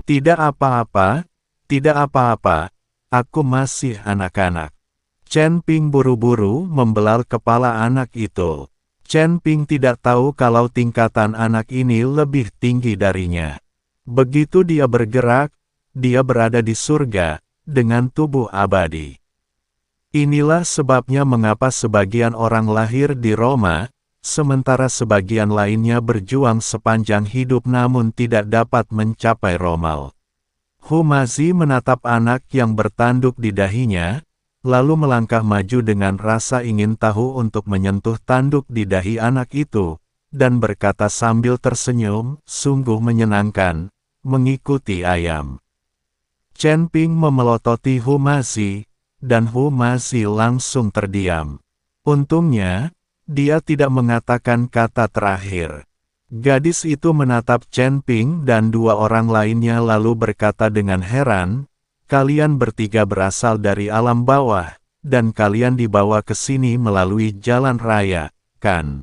Tidak apa-apa, tidak apa-apa, aku masih anak-anak. Chen Ping buru-buru membelah kepala anak itu. Chen Ping tidak tahu kalau tingkatan anak ini lebih tinggi darinya. Begitu dia bergerak, dia berada di surga, dengan tubuh abadi. Inilah sebabnya mengapa sebagian orang lahir di Roma, sementara sebagian lainnya berjuang sepanjang hidup namun tidak dapat mencapai Romal. Humazi menatap anak yang bertanduk di dahinya, lalu melangkah maju dengan rasa ingin tahu untuk menyentuh tanduk di dahi anak itu, dan berkata sambil tersenyum, sungguh menyenangkan, mengikuti ayam. Chen Ping memelototi Humazi, dan Humazi langsung terdiam. Untungnya, dia tidak mengatakan kata terakhir. Gadis itu menatap Chen Ping dan dua orang lainnya lalu berkata dengan heran, kalian bertiga berasal dari alam bawah, dan kalian dibawa ke sini melalui jalan raya, kan?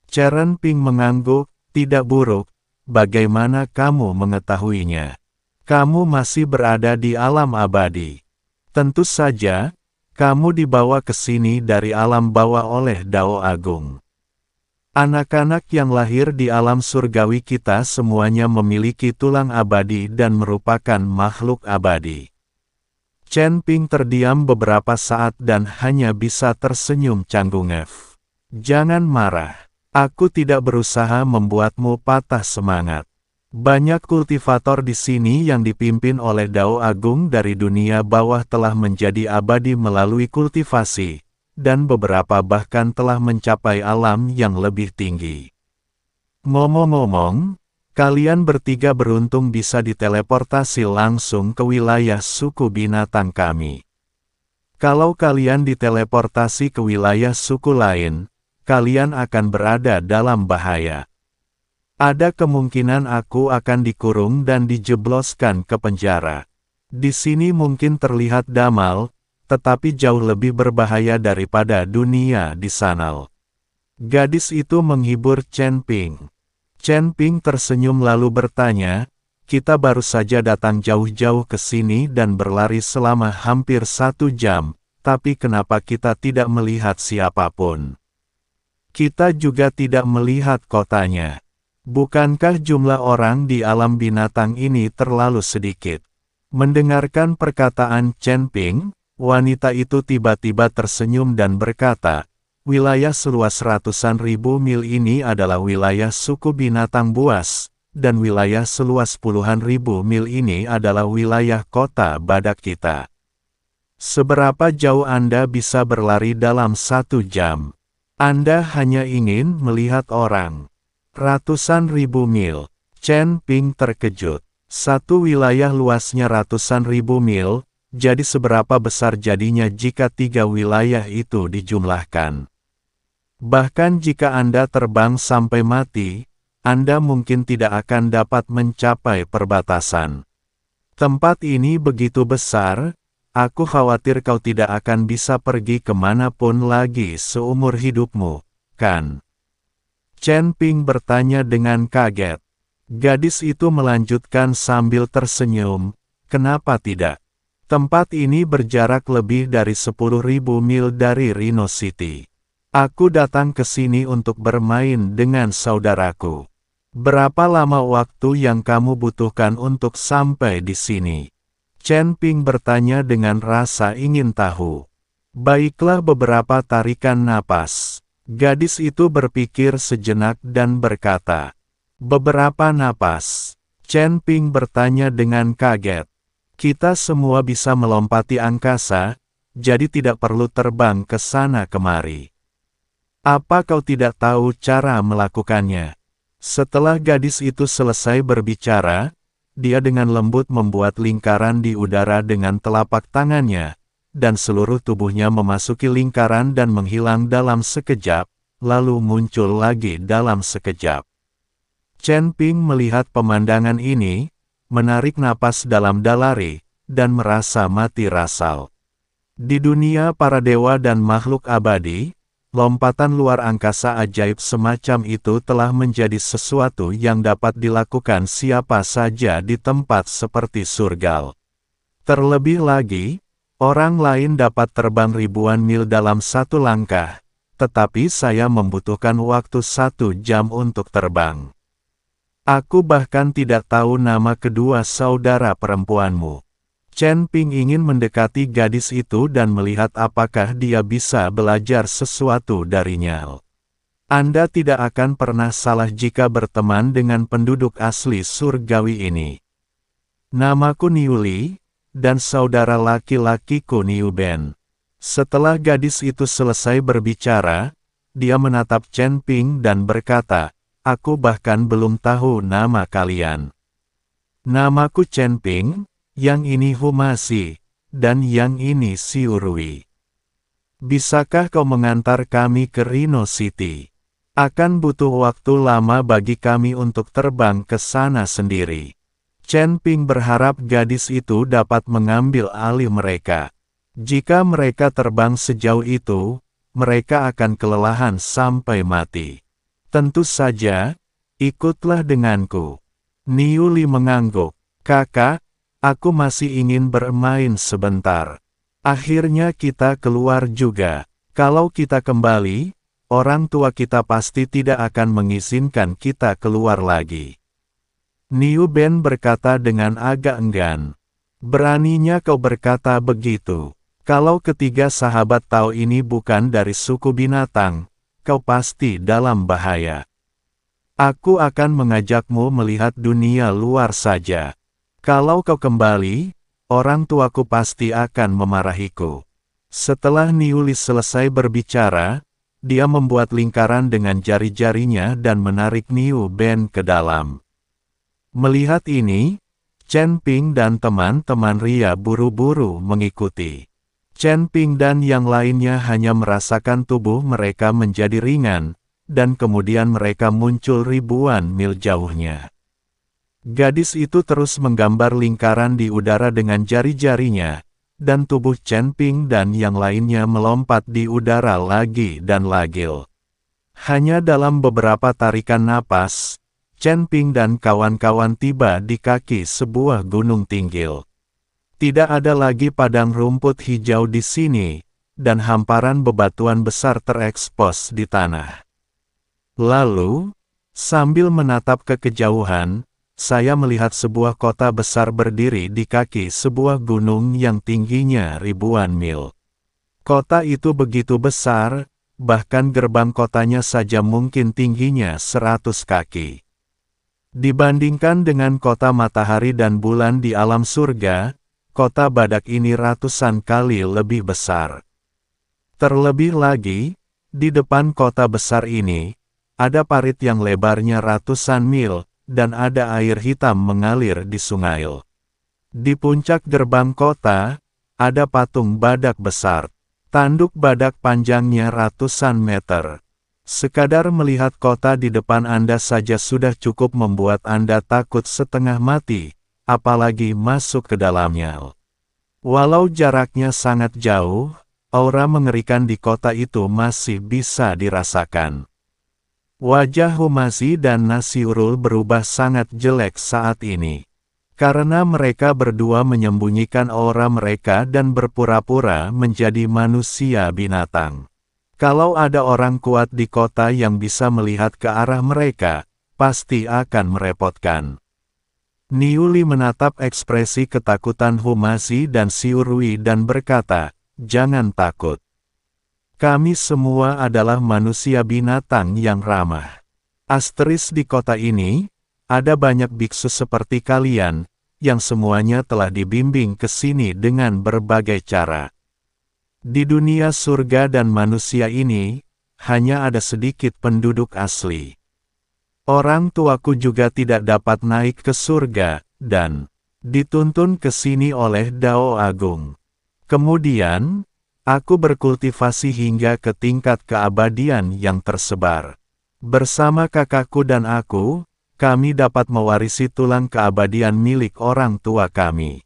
Chen Ping mengangguk, tidak buruk, bagaimana kamu mengetahuinya? Kamu masih berada di alam abadi. Tentu saja, kamu dibawa ke sini dari alam bawah oleh Dao Agung. Anak-anak yang lahir di alam surgawi kita semuanya memiliki tulang abadi dan merupakan makhluk abadi. Chen Ping terdiam beberapa saat dan hanya bisa tersenyum canggung. Jangan marah. Aku tidak berusaha membuatmu patah semangat. Banyak kultivator di sini yang dipimpin oleh Dao Agung dari dunia bawah telah menjadi abadi melalui kultivasi, dan beberapa bahkan telah mencapai alam yang lebih tinggi. Ngomong-ngomong, kalian bertiga beruntung bisa diteleportasi langsung ke wilayah suku binatang kami. Kalau kalian diteleportasi ke wilayah suku lain, kalian akan berada dalam bahaya. Ada kemungkinan aku akan dikurung dan dijebloskan ke penjara. Di sini mungkin terlihat damai, tetapi jauh lebih berbahaya daripada dunia di sana. Gadis itu menghibur Chen Ping. Chen Ping tersenyum lalu bertanya, kita baru saja datang jauh-jauh ke sini dan berlari selama hampir 1 jam, tapi kenapa kita tidak melihat siapapun? Kita juga tidak melihat kotanya. Bukankah jumlah orang di alam binatang ini terlalu sedikit? Mendengarkan perkataan Chen Ping, wanita itu tiba-tiba tersenyum dan berkata, wilayah seluas ratusan ribu mil ini adalah wilayah suku binatang buas, dan wilayah seluas puluhan ribu mil ini adalah wilayah kota badak kita. Seberapa jauh Anda bisa berlari dalam 1 jam? Anda hanya ingin melihat orang. Ratusan ribu mil. Chen Ping terkejut. Satu wilayah luasnya ratusan ribu mil, jadi seberapa besar jadinya jika 3 wilayah itu dijumlahkan? Bahkan jika Anda terbang sampai mati, Anda mungkin tidak akan dapat mencapai perbatasan. Tempat ini begitu besar, aku khawatir kau tidak akan bisa pergi kemanapun lagi seumur hidupmu, kan? Chen Ping bertanya dengan kaget. Gadis itu melanjutkan sambil tersenyum, kenapa tidak? Tempat ini berjarak lebih dari 10.000 mil dari Rhino City. Aku datang ke sini untuk bermain dengan saudaraku. Berapa lama waktu yang kamu butuhkan untuk sampai di sini? Chen Ping bertanya dengan rasa ingin tahu. Baiklah, beberapa tarikan napas. Gadis itu berpikir sejenak dan berkata, beberapa napas. Chen Ping bertanya dengan kaget. Kita semua bisa melompati angkasa, jadi tidak perlu terbang ke sana kemari. Apa kau tidak tahu cara melakukannya? Setelah gadis itu selesai berbicara, dia dengan lembut membuat lingkaran di udara dengan telapak tangannya, dan seluruh tubuhnya memasuki lingkaran dan menghilang dalam sekejap, lalu muncul lagi dalam sekejap. Chen Ping melihat pemandangan ini, menarik napas dalam-dalam, dan merasa mati rasal. Di dunia para dewa dan makhluk abadi, Lompatan luar angkasa ajaib semacam itu telah menjadi sesuatu yang dapat dilakukan siapa saja di tempat seperti surga. Terlebih lagi, orang lain dapat terbang ribuan mil dalam satu langkah, tetapi saya membutuhkan waktu 1 jam untuk terbang. Aku bahkan tidak tahu nama kedua saudara perempuanmu. Chen Ping ingin mendekati gadis itu dan melihat apakah dia bisa belajar sesuatu darinya. Anda tidak akan pernah salah jika berteman dengan penduduk asli surgawi ini. Namaku Niu Li, dan saudara laki-lakiku Niu Ben. Setelah gadis itu selesai berbicara, dia menatap Chen Ping dan berkata, aku bahkan belum tahu nama kalian. Namaku Chen Ping. Yang ini Humasi, dan yang ini Siurui. Bisakah kau mengantar kami ke Rhino City? Akan butuh waktu lama bagi kami untuk terbang ke sana sendiri. Chen Ping berharap gadis itu dapat mengambil alih mereka. Jika mereka terbang sejauh itu, mereka akan kelelahan sampai mati. Tentu saja, ikutlah denganku. Niu Li mengangguk. Kakak, aku masih ingin bermain sebentar. Akhirnya kita keluar juga. Kalau kita kembali, orang tua kita pasti tidak akan mengizinkan kita keluar lagi. Niu Ben berkata dengan agak enggan. Beraninya kau berkata begitu. Kalau ketiga sahabat tahu ini bukan dari suku binatang, kau pasti dalam bahaya. Aku akan mengajakmu melihat dunia luar saja. Kalau kau kembali, orang tuaku pasti akan memarahiku. Setelah Niu Li selesai berbicara, dia membuat lingkaran dengan jari-jarinya dan menarik Niu Ben ke dalam. Melihat ini, Chen Ping dan teman-teman Ria buru-buru mengikuti. Chen Ping dan yang lainnya hanya merasakan tubuh mereka menjadi ringan, dan kemudian mereka muncul ribuan mil jauhnya. Gadis itu terus menggambar lingkaran di udara dengan jari-jarinya, dan tubuh Chen Ping dan yang lainnya melompat di udara lagi dan lagi. Hanya dalam beberapa tarikan napas, Chen Ping dan kawan-kawan tiba di kaki sebuah gunung tinggi. Tidak ada lagi padang rumput hijau di sini, dan hamparan bebatuan besar terekspos di tanah. Lalu, sambil menatap ke kejauhan, saya melihat sebuah kota besar berdiri di kaki sebuah gunung yang tingginya ribuan mil. Kota itu begitu besar, bahkan gerbang kotanya saja mungkin tingginya 100 kaki. Dibandingkan dengan kota matahari dan bulan di alam surga, kota badak ini ratusan kali lebih besar. Terlebih lagi, di depan kota besar ini, ada parit yang lebarnya ratusan mil, dan ada air hitam mengalir di sungai. Di puncak gerbang kota, ada patung badak besar. Tanduk badak panjangnya ratusan meter. Sekadar melihat kota di depan Anda saja sudah cukup membuat Anda takut setengah mati, apalagi masuk ke dalamnya. Walau jaraknya sangat jauh, aura mengerikan di kota itu masih bisa dirasakan. Wajah Humasi dan Nasiurul berubah sangat jelek saat ini. Karena mereka berdua menyembunyikan aura mereka dan berpura-pura menjadi manusia binatang. Kalau ada orang kuat di kota yang bisa melihat ke arah mereka, pasti akan merepotkan. Niu Li menatap ekspresi ketakutan Humasi dan Siurui dan berkata, jangan takut. Kami semua adalah manusia binatang yang ramah. Asteris di kota ini, ada banyak biksu seperti kalian, yang semuanya telah dibimbing ke sini dengan berbagai cara. Di dunia surga dan manusia ini, hanya ada sedikit penduduk asli. Orang tuaku juga tidak dapat naik ke surga, dan dituntun ke sini oleh Dao Agung. Kemudian, aku berkultivasi hingga ke tingkat keabadian yang tersebar. Bersama kakakku dan aku, kami dapat mewarisi tulang keabadian milik orang tua kami.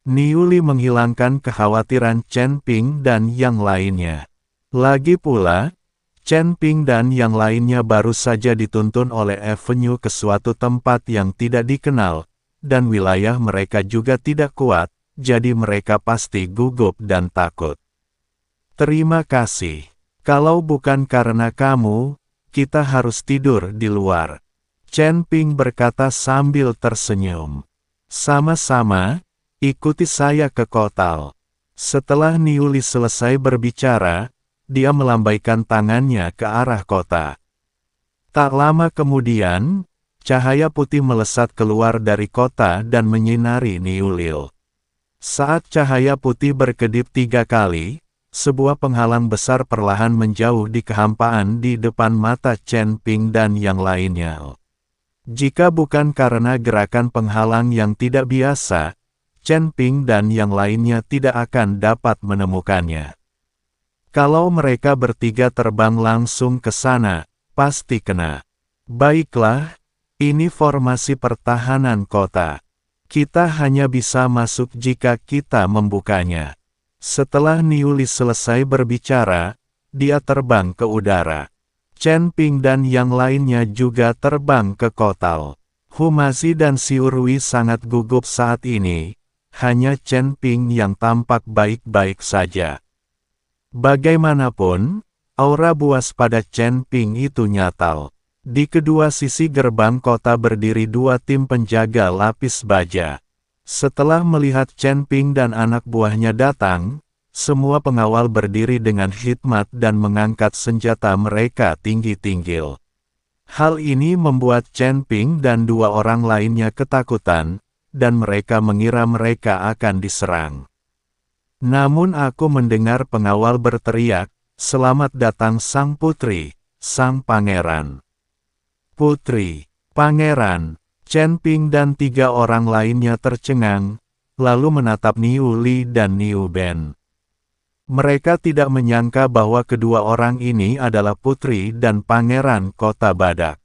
Niu Li menghilangkan kekhawatiran Chen Ping dan yang lainnya. Lagi pula, Chen Ping dan yang lainnya baru saja dituntun oleh Avenue ke suatu tempat yang tidak dikenal, dan wilayah mereka juga tidak kuat, jadi mereka pasti gugup dan takut. Terima kasih. Kalau bukan karena kamu, kita harus tidur di luar. Chen Ping berkata sambil tersenyum. Sama-sama, ikuti saya ke kotal. Setelah Niuli selesai berbicara, dia melambaikan tangannya ke arah kota. Tak lama kemudian, cahaya putih melesat keluar dari kota dan menyinari Niulil. Saat cahaya putih berkedip 3 kali, sebuah penghalang besar perlahan menjauh di kehampaan di depan mata Chen Ping dan yang lainnya. Jika bukan karena gerakan penghalang yang tidak biasa, Chen Ping dan yang lainnya tidak akan dapat menemukannya. Kalau mereka bertiga terbang langsung ke sana, pasti kena. Baiklah, ini formasi pertahanan kota. Kita hanya bisa masuk jika kita membukanya. Setelah Niuli selesai berbicara, dia terbang ke udara. Chen Ping dan yang lainnya juga terbang ke kotal. Humazi dan Xiurui sangat gugup saat ini, hanya Chen Ping yang tampak baik-baik saja. Bagaimanapun, aura buas pada Chen Ping itu nyata. Di kedua sisi gerbang kota berdiri 2 tim penjaga lapis baja. Setelah melihat Chen Ping dan anak buahnya datang, semua pengawal berdiri dengan hikmat dan mengangkat senjata mereka tinggi-tinggi. Hal ini membuat Chen Ping dan 2 orang lainnya ketakutan, dan mereka mengira mereka akan diserang. Namun aku mendengar pengawal berteriak, "Selamat datang Sang Putri, Sang Pangeran." Putri, Pangeran, Chen Ping dan 3 orang lainnya tercengang, lalu menatap Niu Li dan Niu Ben. Mereka tidak menyangka bahwa kedua orang ini adalah putri dan pangeran kota Badak.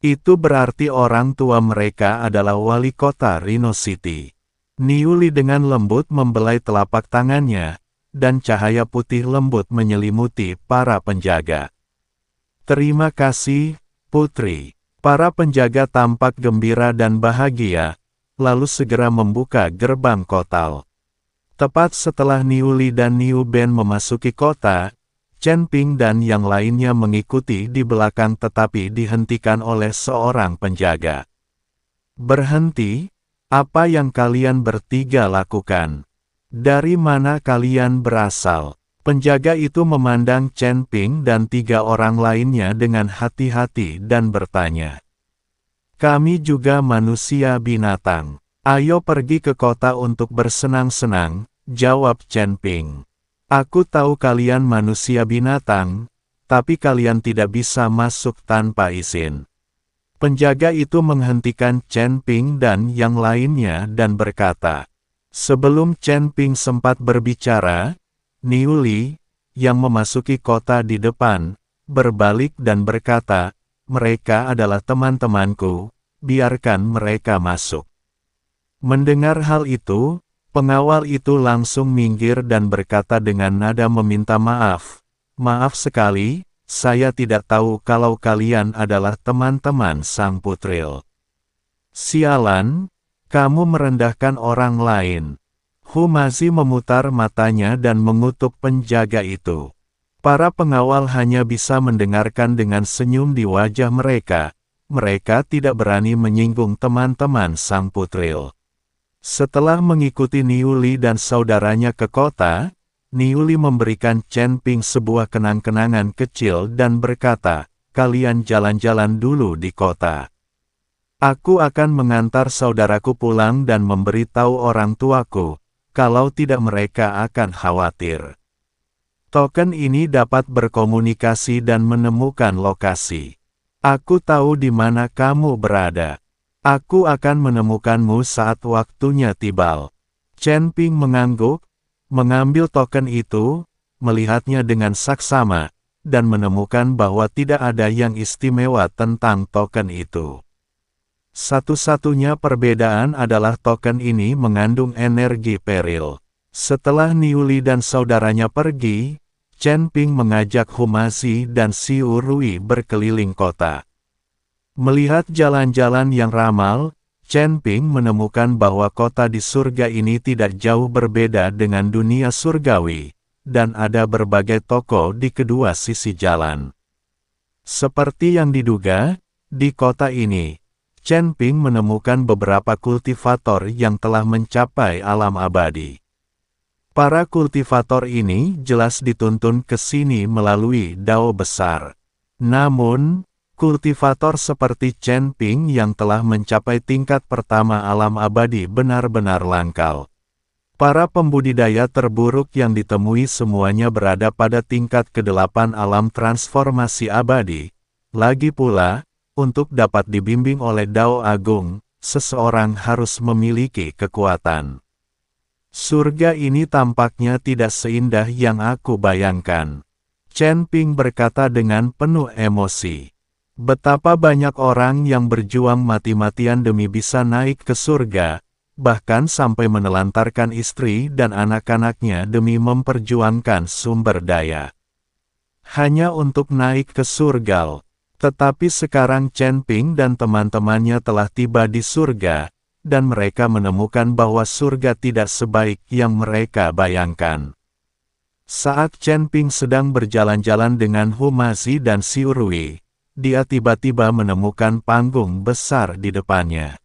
Itu berarti orang tua mereka adalah wali kota Rhino City. Niuli dengan lembut membelai telapak tangannya, dan cahaya putih lembut menyelimuti para penjaga. Terima kasih, Putri. Para penjaga tampak gembira dan bahagia, lalu segera membuka gerbang kotal. Tepat setelah Niuli dan Niu Ben memasuki kota, Chen Ping dan yang lainnya mengikuti di belakang tetapi dihentikan oleh seorang penjaga. Berhenti. Apa yang kalian bertiga lakukan? Dari mana kalian berasal? Penjaga itu memandang Chen Ping dan 3 orang lainnya dengan hati-hati dan bertanya. Kami juga manusia binatang. Ayo pergi ke kota untuk bersenang-senang, jawab Chen Ping. Aku tahu kalian manusia binatang, tapi kalian tidak bisa masuk tanpa izin. Penjaga itu menghentikan Chen Ping dan yang lainnya dan berkata, sebelum Chen Ping sempat berbicara, Niu Li, yang memasuki kota di depan, berbalik dan berkata, mereka adalah teman-temanku, biarkan mereka masuk. Mendengar hal itu, pengawal itu langsung minggir dan berkata dengan nada meminta maaf, maaf sekali, saya tidak tahu kalau kalian adalah teman-teman Sang Putril. Sialan, kamu merendahkan orang lain. Humazi memutar matanya dan mengutuk penjaga itu. Para pengawal hanya bisa mendengarkan dengan senyum di wajah mereka. Mereka tidak berani menyinggung teman-teman Sang Putril. Setelah mengikuti Niu Li dan saudaranya ke kota, Niu Li memberikan Chen Ping sebuah kenang-kenangan kecil dan berkata, kalian jalan-jalan dulu di kota. Aku akan mengantar saudaraku pulang dan memberitahu orang tuaku, kalau tidak mereka akan khawatir. Token ini dapat berkomunikasi dan menemukan lokasi. Aku tahu di mana kamu berada. Aku akan menemukanmu saat waktunya tiba. Chen Ping mengangguk, mengambil token itu, melihatnya dengan saksama, dan menemukan bahwa tidak ada yang istimewa tentang token itu. Satu-satunya perbedaan adalah token ini mengandung energi peril. Setelah Niu Li dan saudaranya pergi, Chen Ping mengajak Humazi dan Xiu Rui berkeliling kota. Melihat jalan-jalan yang ramal, Chen Ping menemukan bahwa kota di surga ini tidak jauh berbeda dengan dunia surgawi, dan ada berbagai toko di kedua sisi jalan. Seperti yang diduga, di kota ini, Chen Ping menemukan beberapa kultivator yang telah mencapai alam abadi. Para kultivator ini jelas dituntun ke sini melalui dao besar. Namun, kultivator seperti Chen Ping yang telah mencapai tingkat pertama alam abadi benar-benar langka. Para pembudidaya terburuk yang ditemui semuanya berada pada tingkat ke-8 alam transformasi abadi. Lagi pula, untuk dapat dibimbing oleh Dao Agung, seseorang harus memiliki kekuatan. Surga ini tampaknya tidak seindah yang aku bayangkan. Chen Ping berkata dengan penuh emosi. Betapa banyak orang yang berjuang mati-matian demi bisa naik ke surga, bahkan sampai menelantarkan istri dan anak-anaknya demi memperjuangkan sumber daya. Hanya untuk naik ke surga. Tetapi sekarang Chen Ping dan teman-temannya telah tiba di surga, dan mereka menemukan bahwa surga tidak sebaik yang mereka bayangkan. Saat Chen Ping sedang berjalan-jalan dengan Humazi dan Xiu Rui, dia tiba-tiba menemukan panggung besar di depannya.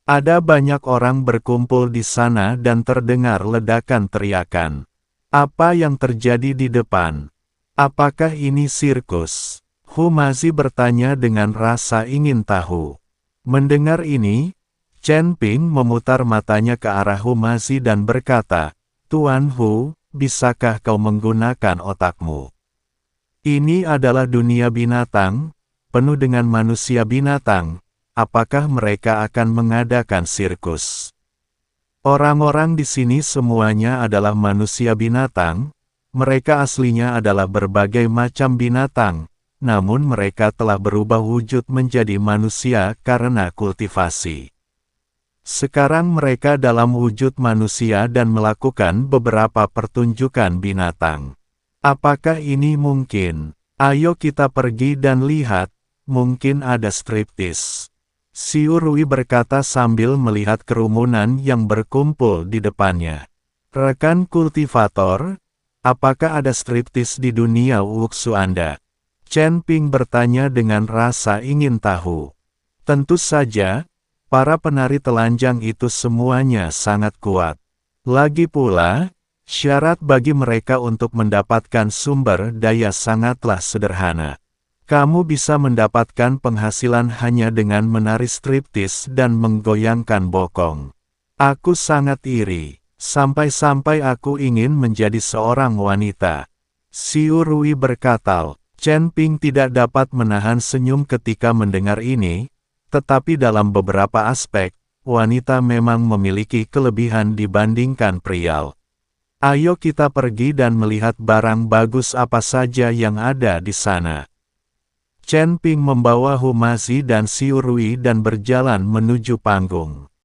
Ada banyak orang berkumpul di sana dan terdengar ledakan teriakan. Apa yang terjadi di depan? Apakah ini sirkus? Humazi bertanya dengan rasa ingin tahu. Mendengar ini, Chen Ping memutar matanya ke arah Humazi dan berkata, Tuan Hu, bisakah kau menggunakan otakmu? Ini adalah dunia binatang, penuh dengan manusia binatang. Apakah mereka akan mengadakan sirkus? Orang-orang di sini semuanya adalah manusia binatang. Mereka aslinya adalah berbagai macam binatang, namun mereka telah berubah wujud menjadi manusia karena kultivasi. Sekarang mereka dalam wujud manusia dan melakukan beberapa pertunjukan binatang. Apakah ini mungkin? Ayo kita pergi dan lihat, mungkin ada striptis. Xiu Rui berkata sambil melihat kerumunan yang berkumpul di depannya. Rekan kultivator, apakah ada striptis di dunia wuksu Anda? Chen Ping bertanya dengan rasa ingin tahu. Tentu saja. Para penari telanjang itu semuanya sangat kuat. Lagi pula, syarat bagi mereka untuk mendapatkan sumber daya sangatlah sederhana. Kamu bisa mendapatkan penghasilan hanya dengan menari striptis dan menggoyangkan bokong. Aku sangat iri, sampai-sampai aku ingin menjadi seorang wanita. Xiu Rui berkata. Chen Ping tidak dapat menahan senyum ketika mendengar ini. Tetapi dalam beberapa aspek, wanita memang memiliki kelebihan dibandingkan pria. Ayo kita pergi dan melihat barang bagus apa saja yang ada di sana. Chen Ping membawa Humazi dan Xiu Rui dan berjalan menuju panggung.